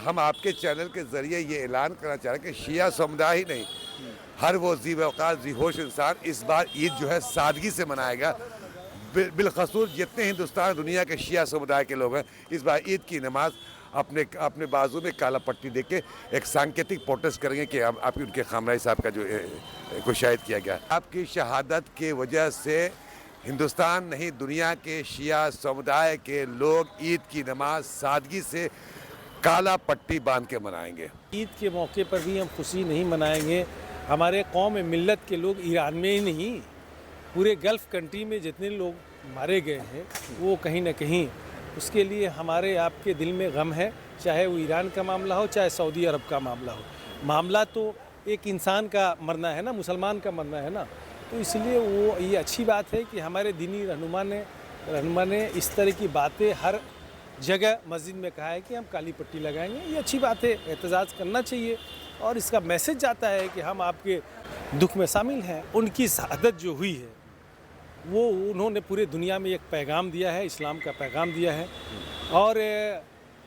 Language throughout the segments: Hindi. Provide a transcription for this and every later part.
हम आपके चैनल के ज़रिए ये ऐलान करना चाह रहे हैं कि शिया समुदाय ही नहीं, हर वो ज़ी-वक़ार ज़ी-होश इंसान इस बार ईद जो है सादगी से मनाएगा। बिलख़सूस जितने हिंदुस्तान दुनिया के शिया समुदाय के लोग हैं, इस बार ईद की नमाज़ अपने अपने बाजू में काला पट्टी दे के एक सांकेतिक प्रोटेस्ट करेंगे कि आपकी उनके खामराई साहब का जो को शहीद किया गया। आपकी शहादत की वजह से हिंदुस्तान नहीं दुनिया के शिया समुदाय के लोग ईद की नमाज सादगी से काला पट्टी बांध के मनाएंगे। ईद के मौके पर भी हम खुशी नहीं मनाएंगे। हमारे कौम मिल्लत के लोग ईरान में ही नहीं, पूरे गल्फ़ कंट्री में जितने लोग मारे गए हैं वो कहीं ना कहीं उसके लिए हमारे आपके दिल में गम है, चाहे वो ईरान का मामला हो चाहे सऊदी अरब का मामला हो। मामला तो एक इंसान का मरना है ना, मुसलमान का मरना है ना, तो इसलिए वो ये अच्छी बात है कि हमारे दीनी रहनुमा ने इस तरह की बातें हर जगह मस्जिद में कहा है कि हम काली पट्टी लगाएंगे। ये अच्छी बात है, एहतजाज करना चाहिए और इसका मैसेज जाता है कि हम आपके दुख में शामिल हैं। उनकी शहादत जो हुई है वो उन्होंने पूरे दुनिया में एक पैगाम दिया है, इस्लाम का पैगाम दिया है और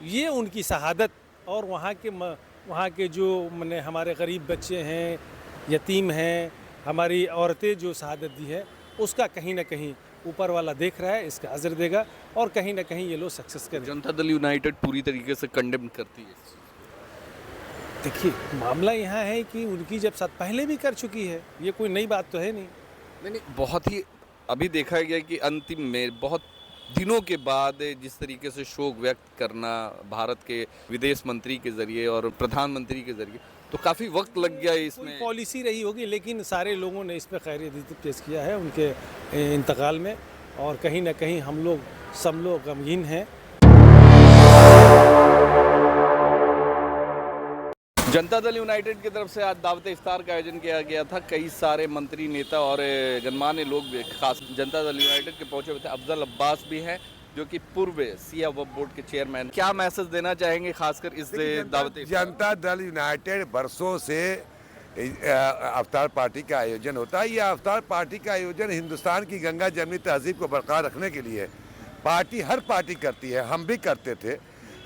ये उनकी शहादत और वहाँ के जो मने हमारे गरीब बच्चे हैं, यतीम हैं, हमारी औरतें जो शहादत दी है उसका कहीं ना कहीं ऊपर वाला देख रहा है, इसका अजर देगा और कहीं ना कहीं ये लोग सक्सेस करें। जनता दल यूनाइटेड पूरी तरीके से कंडेम करती है। देखिए मामला यहाँ है कि उनकी जब साथ पहले भी कर चुकी है, ये कोई नई बात तो है नहीं। नहीं, बहुत ही अभी देखा गया कि अंतिम में बहुत दिनों के बाद जिस तरीके से शोक व्यक्त करना भारत के विदेश मंत्री के जरिए और प्रधानमंत्री के जरिए, तो काफ़ी वक्त लग गया इसमें। पॉलिसी रही होगी लेकिन सारे लोगों ने इस पर खैरियत पेश किया है उनके इंतकाल में और कहीं ना कहीं हम लोग सब लोग गमगीन हैं। जनता दल यूनाइटेड की तरफ से आज दावत इफ्तार का आयोजन किया गया था। कई सारे मंत्री, नेता और गणमान्य लोग खास जनता दल यूनाइटेड के पहुंचे हुए थे। अफजल अब्बास भी हैं जो कि पूर्व सिया वक्फ बोर्ड के चेयरमैन। क्या मैसेज देना चाहेंगे खासकर इस दावत इफ्तार? जनता दल यूनाइटेड बरसों से अफ्तार पार्टी का आयोजन होता है। यह अफ्तार पार्टी का आयोजन हिंदुस्तान की गंगा जमनी तहजीब को बरकरार रखने के लिए पार्टी हर पार्टी करती है। हम भी करते थे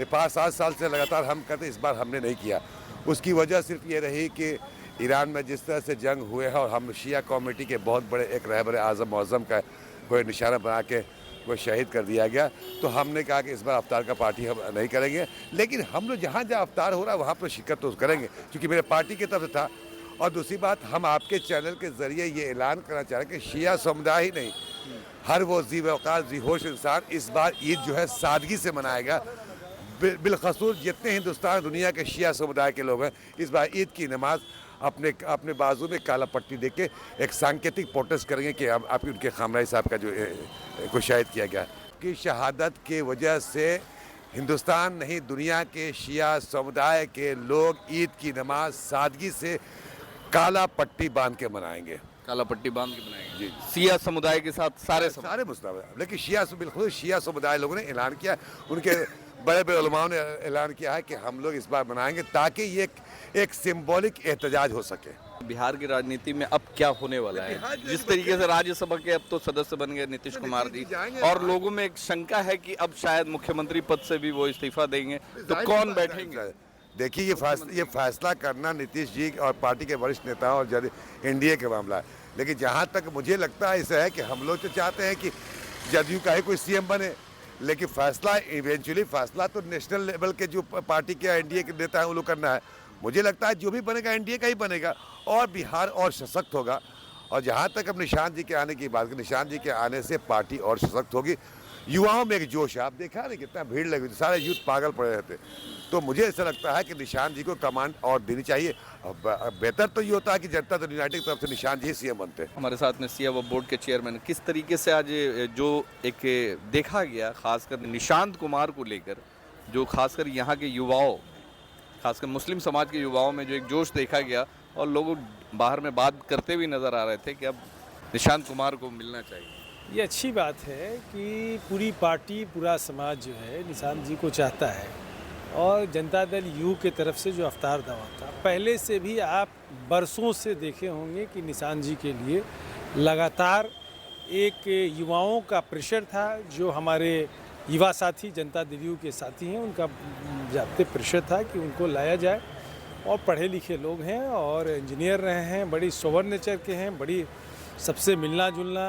5-7 साल से लगातार हम करते, इस बार हमने नहीं किया। उसकी वजह सिर्फ ये रही कि ईरान में जिस तरह से जंग हुए हैं और हम शिया कम्युनिटी के बहुत बड़े एक रहबर आज़म मौज़म का कोई निशाना बना के कोई शहीद कर दिया गया, तो हमने कहा कि इस बार अफ्तार का पार्टी हम नहीं करेंगे। लेकिन हम लोग जहाँ जहाँ अफ्तार हो रहा है वहाँ पर शिरकत तो करेंगे क्योंकि मेरे पार्टी की तरफ से था। और दूसरी बात, हम आपके चैनल के ज़रिए ये ऐलान करना चाह रहे हैं कि शिया समुदाय ही नहीं, हर वो ज़ी-वक़ार ज़ी-होश इंसान इस बार ईद जो है सादगी से मनाएगा। बिलख़सूस जितने हिंदुस्तान दुनिया के शिया समुदाय के लोग हैं, इस बार ईद की नमाज़ अपने बाजू में काला पट्टी दे के एक सांकेतिक प्रोटेस्ट करेंगे कि आपकी उनके खामराई साहब का जो को शहीद किया गया कि शहादत की वजह से हिंदुस्तान नहीं दुनिया के शिया समुदाय के लोग ईद की नमाज सादगी से काला पट्टी बांध के मनाएंगे। काला पट्टी बांध के बनाएंगे जी। सिया समुदाय के साथ सारे मुस्लिम, लेकिन बिल्कुल शिया समुदाय लोगों ने ऐलान किया, उनके बड़े बड़े उलमाओं ने ऐलान किया है कि हम लोग इस बार मनाएंगे ताकि ये एक सिंबॉलिक एहतजाज हो सके। बिहार की राजनीति में अब क्या होने वाला है? जिस तरीके से राज्यसभा के अब तो सदस्य बन गए नीतीश कुमार जी, और लोगों में एक शंका है कि अब शायद मुख्यमंत्री पद से भी वो इस्तीफा देंगे, तो कौन बैठेंगे? देखिए ये फैसला करना नीतीश जी और पार्टी के वरिष्ठ नेताओं और एनडीए का मामला है। लेकिन जहाँ तक मुझे लगता है ऐसा है कि हम लोग तो चाहते हैं कि जदयू का ही कोई सीएम बने, लेकिन फैसला इवेंचुअली फैसला तो नेशनल लेवल के जो पार्टी के एनडीए के नेता हैं वो लोग करना है। मुझे लगता है जो भी बनेगा एनडीए का ही बनेगा और बिहार और सशक्त होगा। और जहाँ तक अब निशांत जी के आने की बात की, निशांत जी के आने से पार्टी और सशक्त होगी। युवाओं में एक जोश है, आप देखा नहीं कितना भीड़ लगी, सारे यूथ पागल पड़े रहते। तो मुझे ऐसा लगता है कि निशांत जी को कमांड और देनी चाहिए। बेहतर तो ये होता है कि जनता दल यूनाइटेड की तरफ से निशांत जी सीएम बनते हैं। हमारे साथ में सिया वक्फ बोर्ड के चेयरमैन, किस तरीके से आज जो एक देखा गया खासकर निशांत कुमार को लेकर, जो खासकर यहाँ के युवाओं, खासकर मुस्लिम समाज के युवाओं में जो एक जोश देखा गया और लोग बाहर में बात करते हुए नजर आ रहे थे कि अब निशांत कुमार को मिलना चाहिए। ये अच्छी बात है कि पूरी पार्टी, पूरा समाज जो है निशांत जी को चाहता है और जनता दल यू के तरफ से जो अफ्तार दावा था, पहले से भी आप बरसों से देखे होंगे कि निशांत जी के लिए लगातार एक युवाओं का प्रेशर था। जो हमारे युवा साथी जनता दल के साथी हैं, उनका ज़ाब्ते प्रतिशत था कि उनको लाया जाए। और पढ़े लिखे लोग हैं और इंजीनियर रहे हैं, बड़ी सोबर नेचर के हैं, बड़ी सबसे मिलना जुलना,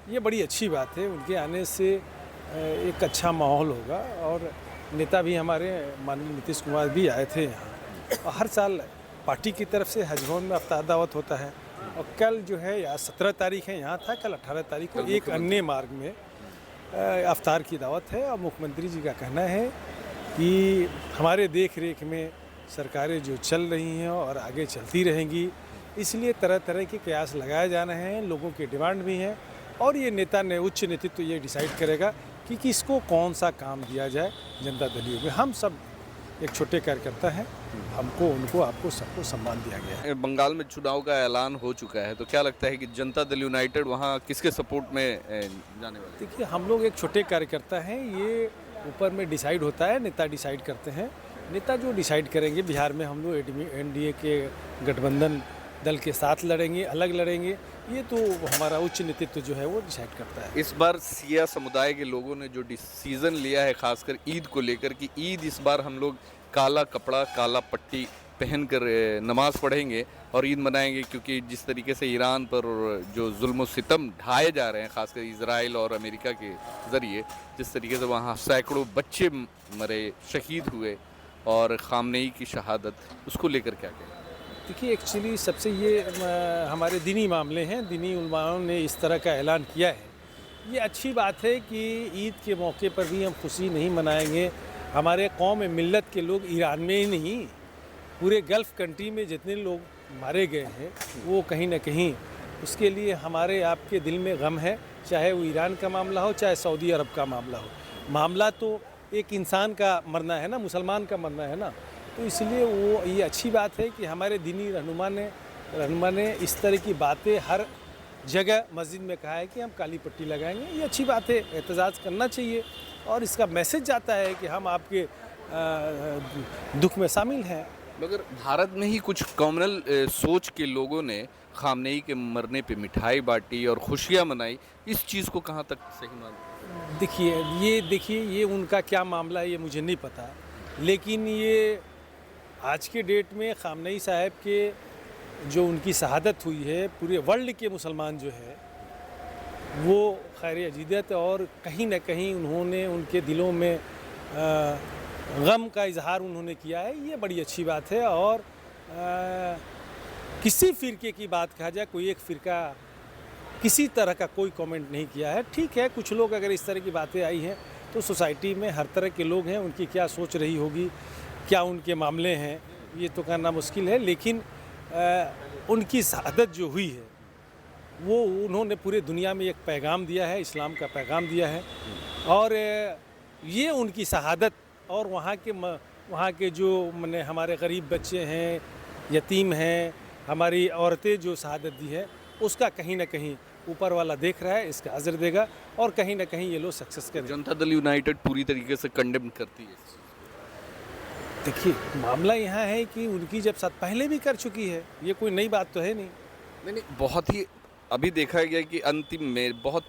ये बड़ी अच्छी बात है। उनके आने से एक अच्छा माहौल होगा। और नेता भी हमारे माननीय नीतीश कुमार भी आए थे यहाँ, और हर साल पार्टी की तरफ से हज भवन में अफ्तार दावत होता है। और कल जो है या 17 तारीख है यहाँ था, कल 18 तारीख को एक अन्य मार्ग में अफ्तार की दावत है। और मुख्यमंत्री जी का कहना है कि हमारे देख रेख में सरकारें जो चल रही हैं और आगे चलती रहेंगी, इसलिए तरह तरह के कयास लगाए जा रहे हैं, लोगों की डिमांड भी हैं। और ये नेता ने उच्च नेतृत्व ये डिसाइड करेगा कि किसको कौन सा काम दिया जाए जनता दल में। हम सब एक छोटे कार्यकर्ता हैं, हमको उनको आपको सबको सम्मान दिया गया है। बंगाल में चुनाव का ऐलान हो चुका है, तो क्या लगता है कि जनता दल यूनाइटेड वहाँ किसके सपोर्ट में जाने वाले? देखिए, हम लोग एक छोटे कार्यकर्ता हैं, ये ऊपर में डिसाइड होता है, नेता डिसाइड करते हैं। नेता जो डिसाइड करेंगे, बिहार में हम लोग एनडीए के गठबंधन दल के साथ लड़ेंगे, अलग लड़ेंगे, ये तो हमारा उच्च नेतृत्व जो है वो डिसाइड करता है। इस बार सिया समुदाय के लोगों ने जो डिसीजन लिया है, खासकर ईद को लेकर, कि ईद इस बार हम लोग काला कपड़ा काला पट्टी पहनकर नमाज पढ़ेंगे और ईद मनाएंगे, क्योंकि जिस तरीके से ईरान पर जो जुल्म सितम ढाए जा रहे हैं, खासकर इजराइल और अमेरिका के ज़रिए, जिस तरीके से वहाँ सैकड़ों बच्चे मरे, शहीद हुए, और खामनेई की शहादत, उसको लेकर क्या कहें? देखिए, एक्चुअली सबसे ये हमारे दीनी मामले हैं, दीनी उलमाओं ने इस तरह का ऐलान किया है। ये अच्छी बात है कि ईद के मौके पर भी हम खुशी नहीं मनाएंगे। हमारे कौम मिल्लत के लोग ईरान में ही नहीं, पूरे गल्फ़ कंट्री में जितने लोग मारे गए हैं, वो कहीं ना कहीं उसके लिए हमारे आपके दिल में गम है। चाहे वो ईरान का मामला हो, चाहे सऊदी अरब का मामला हो, मामला तो एक इंसान का मरना है ना, मुसलमान का मरना है ना। तो इसलिए वो ये अच्छी बात है कि हमारे दीनी रहनुमा ने इस तरह की बातें हर जगह मस्जिद में कहा है कि हम काली पट्टी लगाएंगे। ये अच्छी बात है, एहतजाज करना चाहिए, और इसका मैसेज जाता है कि हम आपके दुख में शामिल हैं। मगर भारत में ही कुछ कॉमनल सोच के लोगों ने खामनेई के मरने पे मिठाई बांटी और खुशियाँ मनाई, इस चीज़ को कहाँ तक सही मानते? देखिए ये उनका क्या मामला है ये मुझे नहीं पता, लेकिन ये आज के डेट में खामनेई साहब के जो उनकी शहादत हुई है, पूरे वर्ल्ड के मुसलमान जो है वो खैर अजीदत, और कहीं ना कहीं उन्होंने उनके दिलों में गम का इजहार उन्होंने किया है, ये बड़ी अच्छी बात है। और किसी फ़िरके की बात कहा जाए, कोई एक फ़िरका किसी तरह का कोई कमेंट नहीं किया है। ठीक है, कुछ लोग अगर इस तरह की बातें आई हैं तो सोसाइटी में हर तरह के लोग हैं, उनकी क्या सोच रही होगी, क्या उनके मामले हैं, ये तो कहना मुश्किल है। लेकिन उनकी शहादत जो हुई है वो उन्होंने पूरे दुनिया में एक पैगाम दिया है, इस्लाम का पैगाम दिया है। और ये उनकी शहादत, और वहाँ के जो माने हमारे गरीब बच्चे हैं, यतीम हैं, हमारी औरतें जो शहादत दी है, उसका कहीं ना कहीं ऊपर वाला देख रहा है, इसका अजर देगा, और कहीं ना कहीं ये लोग सक्सेस करें। जनता दल यूनाइटेड पूरी तरीके से कंडेम करती है। देखिए, मामला यहाँ है कि उनकी जब साथ पहले भी कर चुकी है, ये कोई नई बात तो है नहीं। नहीं, बहुत ही अभी देखा गया कि अंतिम में बहुत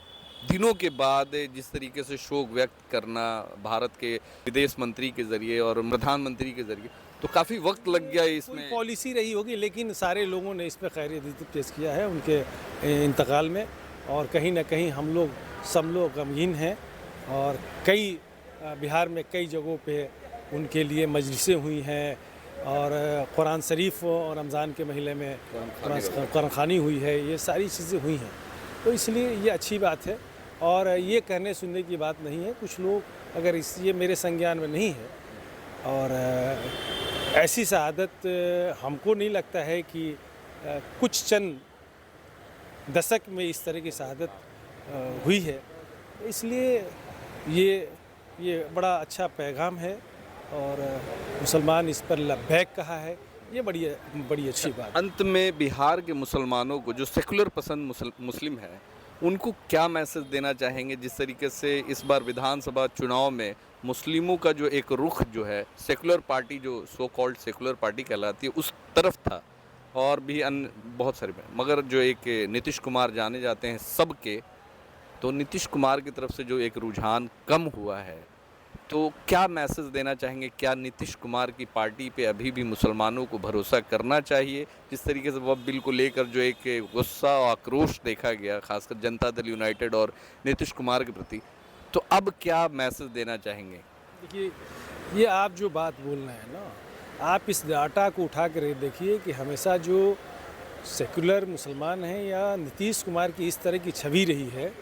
दिनों के बाद जिस तरीके से शोक व्यक्त करना भारत के विदेश मंत्री के ज़रिए और प्रधानमंत्री के ज़रिए, तो काफ़ी वक्त लग गया इसमें। पॉलिसी रही होगी, लेकिन सारे लोगों ने इसमें खैरियत पेश किया है उनके इंतकाल में, और कहीं ना कहीं हम लोग सब लोग गमगीन हैं। और कई बिहार में कई जगहों पे उनके लिए मजलिसें हुई हैं, और कुरान शरीफ और रमज़ान के महीने में कुरान खानी हुई है, ये सारी चीज़ें हुई हैं। तो इसलिए ये अच्छी बात है, और ये कहने सुनने की बात नहीं है। कुछ लोग अगर ये मेरे संज्ञान में नहीं है, और ऐसी शहादत हमको नहीं लगता है कि कुछ चंद दशक में इस तरह की शहादत हुई है। इसलिए ये बड़ा अच्छा पैगाम है, और मुसलमान इस पर लब्बैक कहा है, ये बड़ी अच्छी बात। अंत में बिहार के मुसलमानों को जो सेकुलर पसंद मुस्लिम है, उनको क्या मैसेज देना चाहेंगे, जिस तरीके से इस बार विधानसभा चुनाव में मुस्लिमों का जो एक रुख जो है, सेकुलर पार्टी जो सो कॉल्ड सेकुलर पार्टी कहलाती है उस तरफ था, और भी अन्य बहुत सारे, मगर जो एक नीतीश कुमार जाने जाते हैं सबके तो नीतीश कुमार की तरफ से जो एक रुझान कम हुआ है, तो क्या मैसेज देना चाहेंगे? क्या नीतीश कुमार की पार्टी पे अभी भी मुसलमानों को भरोसा करना चाहिए? जिस तरीके से वह बिल को लेकर जो एक गुस्सा और आक्रोश देखा गया, खासकर जनता दल यूनाइटेड और नीतीश कुमार के प्रति, तो अब क्या मैसेज देना चाहेंगे? देखिए, ये आप जो बात बोल रहे हैं ना, आप इस डाटा को उठा कर देखिए कि हमेशा जो सेकुलर मुसलमान हैं या नीतीश कुमार की इस तरह की छवि रही है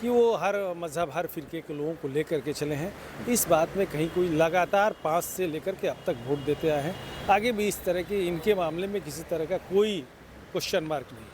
कि वो हर मज़हब, हर फ़िरके के लोगों को लेकर के चले हैं। इस बात में कहीं कोई लगातार 5 से लेकर के अब तक वोट देते आए हैं। आगे भी इस तरह के इनके मामले में किसी तरह का कोई क्वेश्चन मार्क नहीं।